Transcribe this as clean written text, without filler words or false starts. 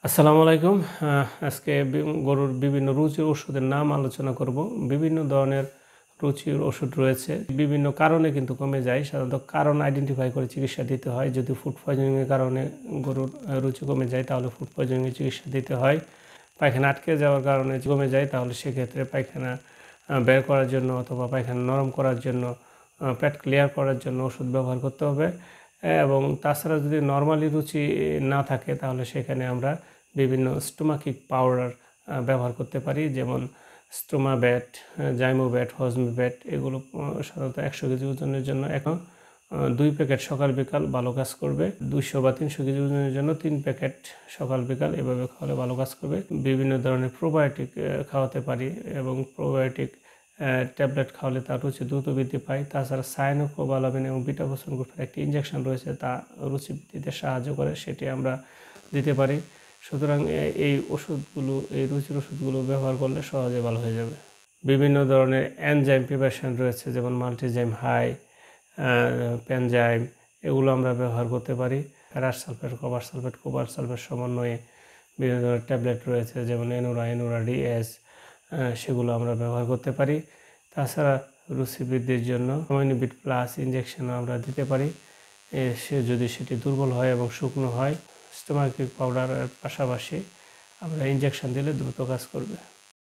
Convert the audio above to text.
আসসালামু আলাইকুম। আজকে গরুর বিভিন্ন রুচির ওষুধের নাম আলোচনা করব। বিভিন্ন ধরনের রুচির ওষুধ রয়েছে। বিভিন্ন কারণে কিন্তু কমে যায়। সাধারণত কারণ আইডেন্টিফাই করে চিকিৎসা দিতে হয়। যদি ফুড পয়জনিংয়ের কারণে গরুর রুচি কমে যায় তাহলে ফুড পয়জনিংয়ের চিকিৎসা দিতে হয়। পায়খানা আটকে যাওয়ার কারণে কমে যায় তাহলে সেক্ষেত্রে পায়খানা বের করার জন্য অথবা পায়খানা নরম করার জন্য, পেট ক্লিয়ার করার জন্য ওষুধ ব্যবহার করতে হবে। এবং তাছাড়া যদি নরমালি রুচি না থাকে তাহলে সেখানে আমরা বিভিন্ন স্টোমাকিক পাউডার ব্যবহার করতে পারি, যেমন স্টোমাব্যাট, জাইমোব্যাট, হজমিব্যাট। এগুলো সাধারণত 100 কেজি ওজনের জন্য এখন 2 প্যাকেট সকাল বিকাল ভালো কাজ করবে। 200 বা 300 কেজি ওজনের জন্য 3 প্যাকেট সকাল বিকাল এভাবে খাওয়ালে ভালো কাজ করবে। বিভিন্ন ধরনের প্রোবায়োটিক খাওয়াতে পারি এবং প্রোবায়োটিক ট্যাবলেট খাওয়ালে তার রুচি দ্রুত বৃদ্ধি পায়। তাছাড়া সায়ানোকোবালামিন এবং বিটাবসন গ্রুপের একটি ইনজেকশন রয়েছে, তা রুচি বৃদ্ধিতে সাহায্য করে, সেটি আমরা দিতে পারি। সুতরাং এই রুচির ওষুধগুলো ব্যবহার করলে সহজে ভালো হয়ে যাবে। বিভিন্ন ধরনের এনজাইম প্রিপারেশন রয়েছে, যেমন মাল্টিজাইম হাই, পেনজাইম, এগুলো আমরা ব্যবহার করতে পারি। ফেরাস সালফেট, কোপার সালফেট সমন্বয়ে বিভিন্ন ধরনের ট্যাবলেট রয়েছে, যেমন এনোরা ডিএস, সেগুলো আমরা ব্যবহার করতে পারি। তাছাড়া রুচি বৃদ্ধির জন্য অ্যামিনোবিট প্লাস ইনজেকশনও আমরা দিতে পারি। যদি সেটি দুর্বল হয় এবং শুকনো হয়, স্টোমাকিক পাউডারের পাশাপাশি আমরা ইনজেকশন দিলে দ্রুত কাজ করবে।